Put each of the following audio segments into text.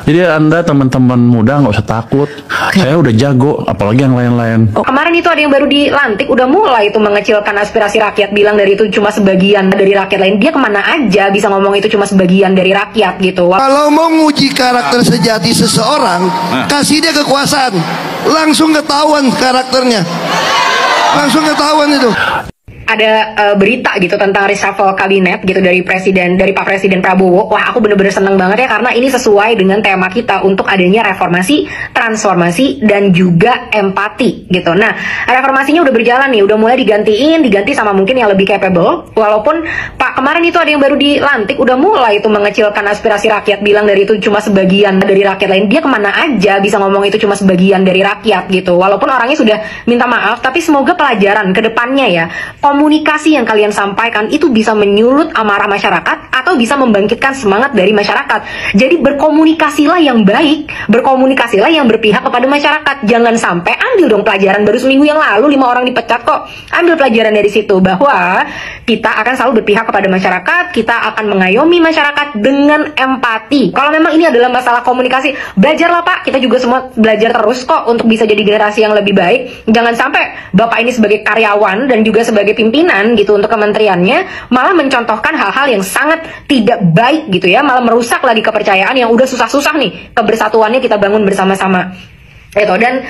Jadi Anda teman-teman muda nggak usah takut. Saya udah jago, apalagi yang lain-lain. Kemarin itu ada yang baru dilantik, udah mulai itu mengecilkan aspirasi rakyat, bilang dari itu cuma sebagian dari rakyat lain. Dia kemana aja bisa ngomong itu cuma sebagian dari rakyat gitu. Kalau mau nguji karakter sejati seseorang, kasih dia kekuasaan, langsung ketahuan karakternya, langsung ketahuan itu. Ada berita gitu tentang reshuffle kabinet gitu dari Pak Presiden Prabowo. Wah, aku bener-bener seneng banget ya, karena ini sesuai dengan tema kita untuk adanya reformasi, transformasi, dan juga empati gitu. Nah, reformasinya udah berjalan nih, udah mulai diganti sama mungkin yang lebih capable. Walaupun Pak kemarin itu ada yang baru dilantik, udah mulai itu mengecilkan aspirasi rakyat, bilang dari itu cuma sebagian dari rakyat lain. Dia kemana aja bisa ngomong itu cuma sebagian dari rakyat gitu. Walaupun orangnya sudah minta maaf, tapi semoga pelajaran ke depannya ya, komunikasi yang kalian sampaikan itu bisa menyulut amarah masyarakat atau bisa membangkitkan semangat dari masyarakat. Jadi berkomunikasilah yang baik, berkomunikasilah yang berpihak kepada masyarakat. Jangan sampai, ambil dong pelajaran, baru seminggu yang lalu 5 orang dipecat kok. Ambil pelajaran dari situ bahwa kita akan selalu berpihak kepada masyarakat, kita akan mengayomi masyarakat dengan empati. Kalau memang ini adalah masalah komunikasi, belajarlah Pak, kita juga semua belajar terus kok untuk bisa jadi generasi yang lebih baik. Jangan sampai Bapak ini sebagai karyawan dan juga sebagai pimpinan gitu untuk kementeriannya malah mencontohkan hal-hal yang sangat tidak baik gitu ya, malah merusak lagi kepercayaan yang udah susah-susah nih, kebersatuannya kita bangun bersama-sama gitu. Dan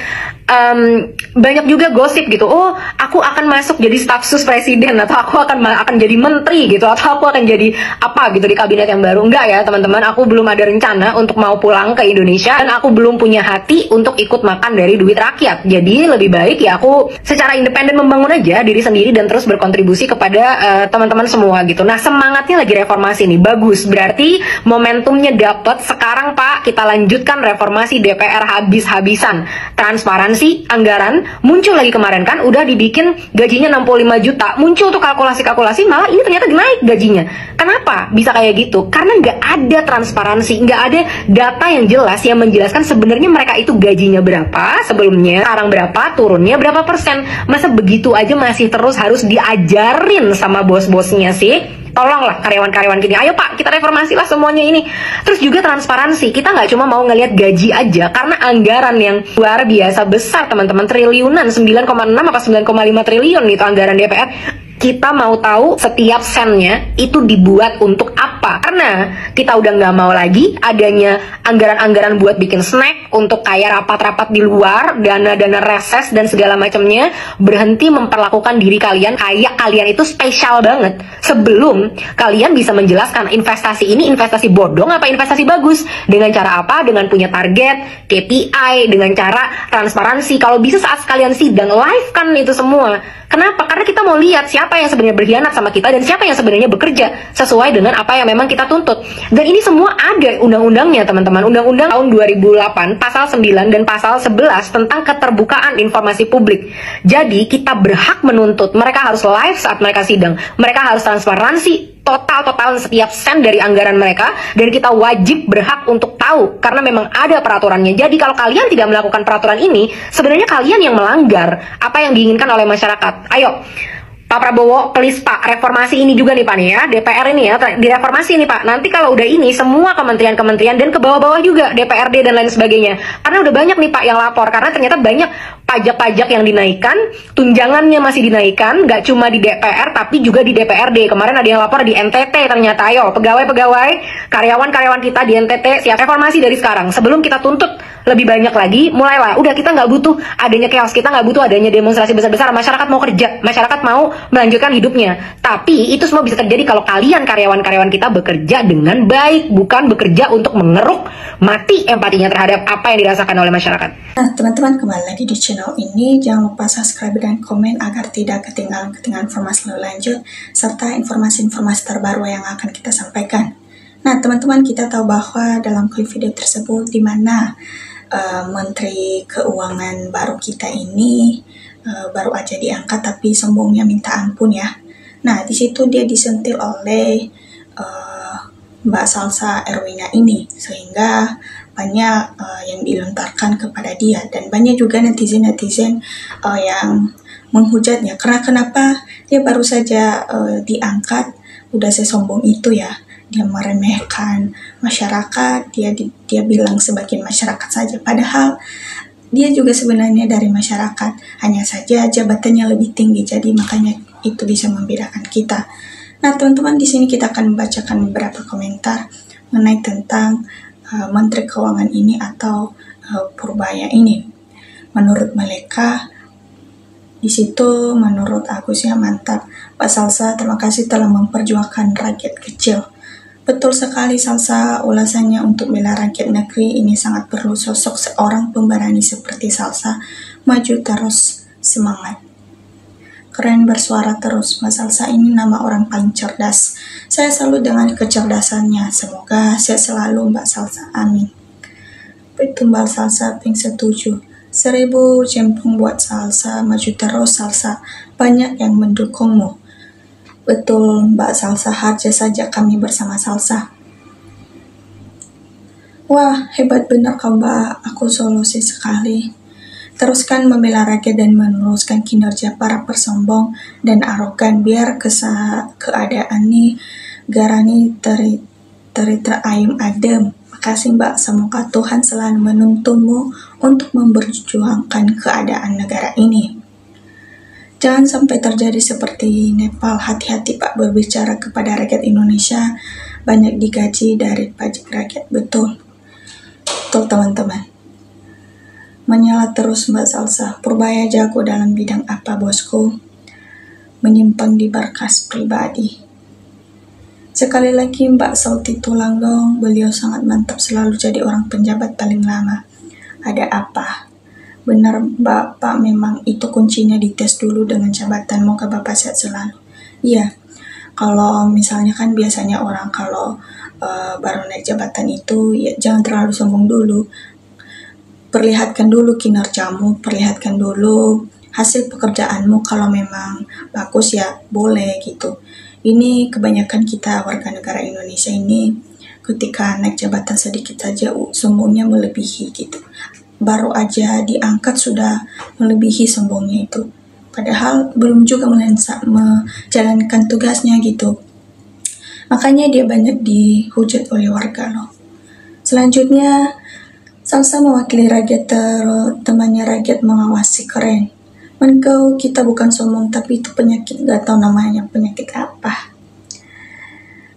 banyak juga gosip gitu, oh aku akan masuk jadi staf sus presiden, atau aku akan jadi menteri gitu, atau aku akan jadi apa gitu di kabinet yang baru. Enggak ya teman-teman, aku belum ada rencana untuk mau pulang ke Indonesia, dan aku belum punya hati untuk ikut makan dari duit rakyat. Jadi lebih baik ya aku secara independen membangun aja diri sendiri dan terus berkontribusi kepada teman-teman semua gitu. Nah, semangatnya lagi reformasi nih, bagus, berarti momentumnya dapat. Sekarang Pak, kita lanjutkan reformasi DPR habis-habisan. Transparansi anggaran muncul lagi, kemarin kan udah dibikin gajinya 65 juta, muncul tuh kalkulasi-kalkulasi, malah ini ternyata naik gajinya. Kenapa bisa kayak gitu? Karena nggak ada transparansi, nggak ada data yang jelas yang menjelaskan sebenarnya mereka itu gajinya berapa sebelumnya, sekarang berapa, turunnya berapa persen. Masa begitu aja masih terus harus diajarin sama bos-bosnya sih? Tolonglah karyawan-karyawan gini, ayo Pak, kita reformasi lah semuanya ini. Terus juga transparansi, kita nggak cuma mau ngelihat gaji aja, karena anggaran yang luar biasa besar teman-teman, triliunan, 9,6 apa 9,5 triliun itu anggaran DPR. Kita mau tahu setiap sennya itu dibuat untuk apa. Karena kita udah nggak mau lagi adanya anggaran-anggaran buat bikin snack, untuk kayak rapat-rapat di luar, dana-dana reses dan segala macamnya. Berhenti memperlakukan diri kalian kayak kalian itu spesial banget sebelum kalian bisa menjelaskan investasi ini investasi bodong apa investasi bagus. Dengan cara apa? Dengan punya target, KPI, dengan cara transparansi. Kalau bisa saat kalian sidang, live kan itu semua. Kenapa? Karena kita mau lihat siapa yang sebenarnya berkhianat sama kita dan siapa yang sebenarnya bekerja sesuai dengan apa yang memang kita tuntut. Dan ini semua ada undang-undangnya teman-teman. Undang-undang tahun 2008 pasal 9 dan pasal 11 tentang keterbukaan informasi publik. Jadi kita berhak menuntut mereka harus live saat mereka sidang. Mereka harus transparansi total setiap sen dari anggaran mereka, dan kita wajib berhak untuk tahu karena memang ada peraturannya. Jadi kalau kalian tidak melakukan peraturan ini, sebenarnya kalian yang melanggar apa yang diinginkan oleh masyarakat. Ayo Pak Prabowo, please Pak, reformasi ini juga nih Pak nih ya, DPR ini ya, direformasi nih Pak. Nanti kalau udah ini, semua kementerian-kementerian dan ke bawah-bawah juga, DPRD dan lain sebagainya. Karena udah banyak nih Pak yang lapor, karena ternyata banyak pajak-pajak yang dinaikkan, tunjangannya masih dinaikkan, nggak cuma di DPR, tapi juga di DPRD. Kemarin ada yang lapor di NTT ternyata. Ayo, pegawai-pegawai, karyawan-karyawan kita di NTT, siap reformasi dari sekarang. Sebelum kita tuntut lebih banyak lagi, mulailah. Udah, kita nggak butuh adanya chaos, kita nggak butuh adanya demonstrasi besar-besar. Masyarakat mau kerja, masyarakat mau melanjutkan hidupnya. Tapi itu semua bisa terjadi kalau kalian karyawan-karyawan kita bekerja dengan baik, bukan bekerja untuk mengeruk mati empatinya terhadap apa yang dirasakan oleh masyarakat. Nah teman-teman, kembali lagi di channel ini. Jangan lupa subscribe dan komen agar tidak ketinggalan informasi lebih lanjut serta informasi-informasi terbaru yang akan kita sampaikan. Nah teman-teman, kita tahu bahwa dalam klip video tersebut di mana Menteri Keuangan baru kita ini baru aja diangkat tapi sombongnya minta ampun ya. Nah di situ dia disentil oleh Mbak Salsa Erwina ini, sehingga banyak yang dilontarkan kepada dia, dan banyak juga netizen-netizen yang menghujatnya karena kenapa dia baru saja diangkat udah sesombong itu ya. dia meremehkan masyarakat, dia bilang sebagian masyarakat saja, padahal dia juga sebenarnya dari masyarakat, hanya saja jabatannya lebih tinggi, jadi makanya itu bisa membedakan kita. Nah teman-teman, di sini kita akan membacakan beberapa komentar mengenai tentang Menteri Keuangan ini atau Purbaya ini. Menurut mereka, di situ menurut Agus ya mantap. Pak Salsa, terima kasih telah memperjuangkan rakyat kecil. Betul sekali Salsa, ulasannya untuk bela rakyat negeri ini sangat perlu sosok seorang pemberani seperti Salsa. Maju terus, semangat. Keren, bersuara terus. Mas Salsa ini nama orang paling cerdas. Saya salut dengan kecerdasannya. Semoga sehat selalu Mbak Salsa. Amin. Tumbal Salsa, ping setuju. 1000 jempung buat Salsa, maju terus Salsa. Banyak yang mendukungmu. Betul Mbak Salsa, saja saja kami bersama Salsa. Wah, hebat benar kau Mbak, aku solusi sekali. Teruskan membela rakyat dan meneruskan kinerja para persombong dan arogan biar keadaan nih garani terayam adem. Makasih Mbak, semoga Tuhan selalu menuntunmu untuk memperjuangkan keadaan negara ini. Jangan sampai terjadi seperti Nepal. Hati-hati Pak berbicara kepada rakyat Indonesia. Banyak digaji dari pajak rakyat. Betul. Betul teman-teman. Menyala terus Mbak Salsa. Purbaya jago dalam bidang apa bosku? Menyimpang di berkas pribadi. Sekali lagi Mbak Sauti tulang dong. Beliau sangat mantap, selalu jadi orang penjabat paling lama. Ada apa? Benar Bapak, memang itu kuncinya, dites dulu dengan jabatan. Moga Bapak sehat selalu. Iya, kalau misalnya kan biasanya orang kalau baru naik jabatan itu ya jangan terlalu sombong dulu. Perlihatkan dulu kinerjamu, perlihatkan dulu hasil pekerjaanmu. Kalau memang bagus ya boleh gitu. Ini kebanyakan kita warga negara Indonesia ini ketika naik jabatan sedikit saja sombongnya melebihi gitu. Baru aja diangkat sudah melebihi sombongnya itu. Padahal belum juga menjalankan tugasnya gitu. Makanya dia banyak dihujat oleh warga loh. Selanjutnya, Salsa mewakili rakyat, temannya rakyat mengawasi. Keren. Menkau, kita bukan sombong tapi itu penyakit, gak tahu namanya penyakit apa.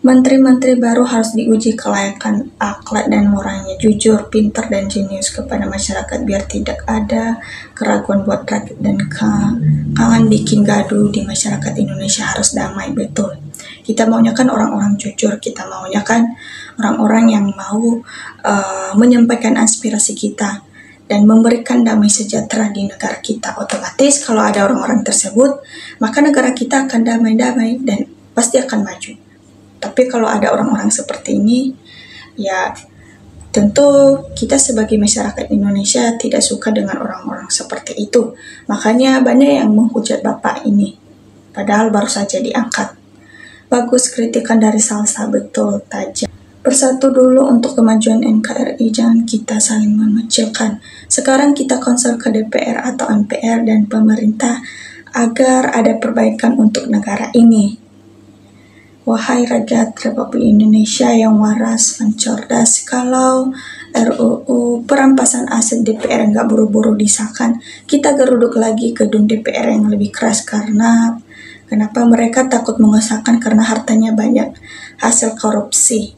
Menteri-menteri baru harus diuji kelayakan akhlak dan moralnya, jujur, pintar, dan jenius kepada masyarakat biar tidak ada keraguan buat rakyat dan kangen bikin gaduh di masyarakat Indonesia. Harus damai, betul. Kita maunya kan orang-orang jujur, kita maunya kan orang-orang yang mau menyampaikan aspirasi kita dan memberikan damai sejahtera di negara kita. Otomatis kalau ada orang-orang tersebut, maka negara kita akan damai-damai dan pasti akan maju. Tapi kalau ada orang-orang seperti ini, ya tentu kita sebagai masyarakat Indonesia tidak suka dengan orang-orang seperti itu. Makanya banyak yang menghujat Bapak ini, padahal baru saja diangkat. Bagus kritikan dari Salsa, betul, tajam. Bersatu dulu untuk kemajuan NKRI, jangan kita saling mengecilkan. Sekarang kita konsul ke DPR atau MPR dan pemerintah agar ada perbaikan untuk negara ini. Wahai rakyat Republik Indonesia yang waras dan cerdas, kalau RUU perampasan aset DPR nggak buru-buru disahkan, kita geruduk lagi gedung DPR yang lebih keras. Karena kenapa mereka takut mengesahkan? Karena hartanya banyak, hasil korupsi.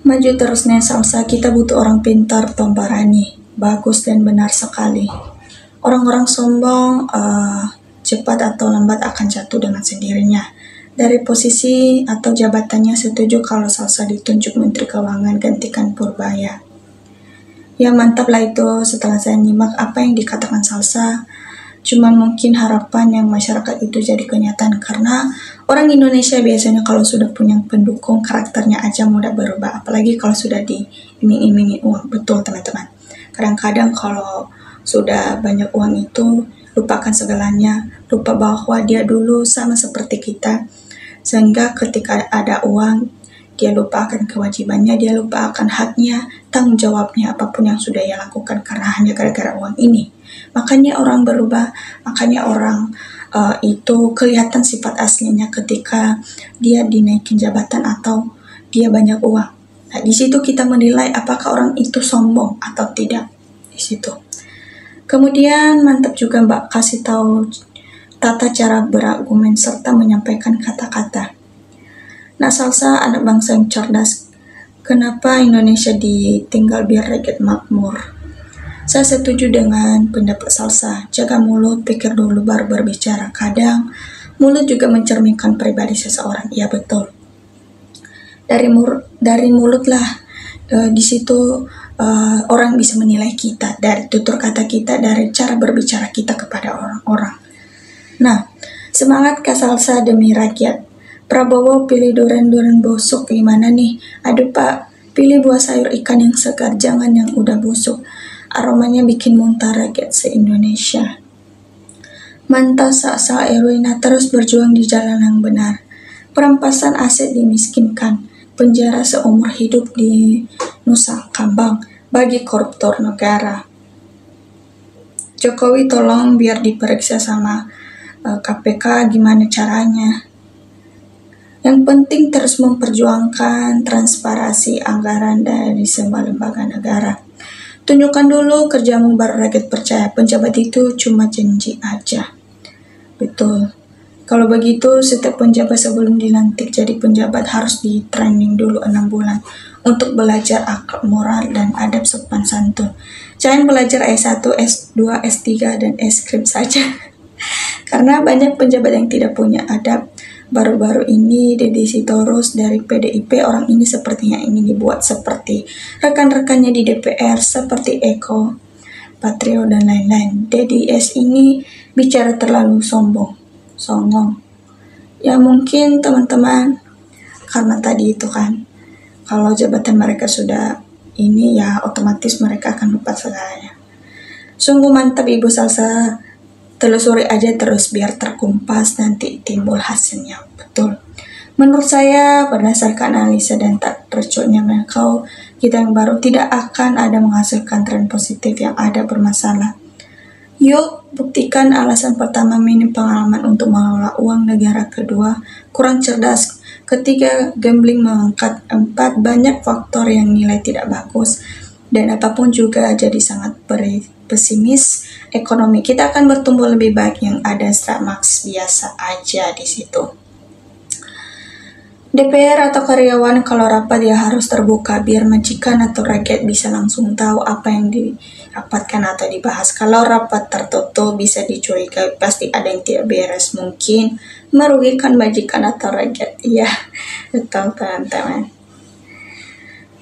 Maju terus nih Salsa, kita butuh orang pintar, pemberani, bagus dan benar sekali. Orang-orang sombong cepat atau lambat akan jatuh dengan sendirinya. Dari posisi atau jabatannya setuju kalau Salsa ditunjuk Menteri Keuangan gantikan Purbaya. Ya mantap lah itu. Setelah saya nyimak apa yang dikatakan Salsa, cuman mungkin harapan yang masyarakat itu jadi kenyataan. Karena orang Indonesia biasanya kalau sudah punya pendukung, karakternya aja mudah berubah. Apalagi kalau sudah diiming-imingi uang. Betul teman-teman. Kadang-kadang kalau sudah banyak uang itu, lupakan segalanya. Lupa bahwa dia dulu sama seperti kita. Sehingga ketika ada uang, dia lupa akan kewajibannya, dia lupa akan haknya, tanggung jawabnya, apapun yang sudah ia lakukan karena hanya gara-gara uang ini. Makanya orang berubah, makanya orang itu kelihatan sifat aslinya ketika dia dinaikin jabatan atau dia banyak uang. Nah, di situ kita menilai apakah orang itu sombong atau tidak. Di situ. Kemudian mantap juga Mbak kasih tahu tata cara berargumen serta menyampaikan kata-kata. Nah, Salsa anak bangsa yang cerdas. Kenapa Indonesia ditinggal biar rakyat makmur? Saya setuju dengan pendapat Salsa. Jaga mulut, pikir dulu baru berbicara. Kadang mulut juga mencerminkan pribadi seseorang. Ya betul. Dari mulut lah di situ orang bisa menilai kita, dari tutur kata kita, dari cara berbicara kita kepada orang-orang. Nah, semangat Kak Salsa demi rakyat. Prabowo pilih duren-duren busuk gimana nih? Aduh Pak, pilih buah sayur ikan yang segar, jangan yang udah busuk. Aromanya bikin muntah rakyat se-Indonesia. Mantap Sa Erwina terus berjuang di jalan yang benar. Perampasan aset dimiskinkan. Penjara seumur hidup di Nusa Kambang bagi koruptor negara. Jokowi tolong biar diperiksa sama KPK gimana caranya. Yang penting terus memperjuangkan transparansi anggaran dari semua lembaga negara. Tunjukkan dulu kerjamu baru rakyat percaya. Penjabat itu cuma janji aja. Betul. Kalau begitu, setiap penjabat sebelum dilantik jadi penjabat harus di training dulu 6 bulan untuk belajar akhlak moral dan adab sopan santun. Jangan belajar S1, S2, S3, dan S-Krip saja. Karena banyak penjabat yang tidak punya adab. Baru-baru ini Deddy Sitorus dari PDIP, orang ini sepertinya ingin dibuat seperti rekan-rekannya di DPR, seperti Eko, Patrio, dan lain-lain. Deddy S ini bicara terlalu songong. Ya mungkin teman-teman, karena tadi itu kan, kalau jabatan mereka sudah ini ya otomatis mereka akan lupa segalanya. Sungguh mantap Ibu Salsa, telusuri aja terus biar terkumpas nanti timbul hasilnya. Betul. Menurut saya berdasarkan analisa dan tak tercutnya Menkeu kita yang baru tidak akan ada menghasilkan tren positif, yang ada bermasalah. Yuk buktikan alasan pertama minim pengalaman untuk mengelola uang negara, kedua kurang cerdas, ketiga gambling mengangkat, empat banyak faktor yang nilai tidak bagus, dan apapun juga jadi sangat pesimis. Ekonomi kita akan bertumbuh lebih baik, yang ada Starbucks biasa aja di situ. DPR atau karyawan kalau rapat ya harus terbuka biar majikan atau rakyat bisa langsung tahu apa yang dirapatkan atau dibahas. Kalau rapat tertutup bisa dicurigai pasti ada yang tidak beres, mungkin merugikan majikan atau rakyat. Iya, betul teman-teman.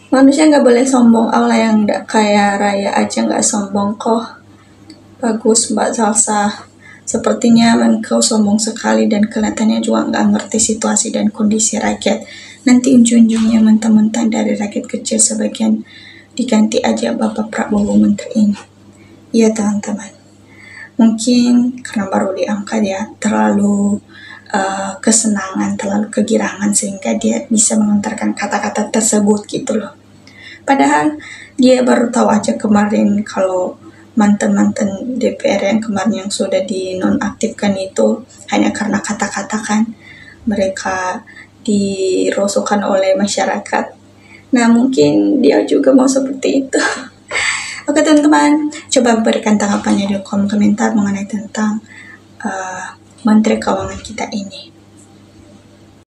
Manusia nggak boleh sombong, Allah yang nggak kaya raya aja nggak sombong kok. Bagus Mbak Salsa. Sepertinya Menkeu sombong sekali dan kelihatannya juga nggak ngerti situasi dan kondisi rakyat. Nanti ujung-ujungnya mentang-mentang dari rakyat kecil sebagian diganti aja Bapak Prabowo Menteri ini. Iya teman-teman. Mungkin karena baru diangkat ya, terlalu kesenangan, terlalu kegirangan sehingga dia bisa melontarkan kata-kata tersebut gitu loh. Padahal dia baru tahu aja kemarin kalau mantan-mantan DPR yang kemarin yang sudah dinonaktifkan itu hanya karena kata-kata kan mereka dirosokkan oleh masyarakat. Nah mungkin dia juga mau seperti itu. Oke teman-teman, coba berikan tanggapannya di kolom komentar mengenai tentang Menteri Keuangan kita ini.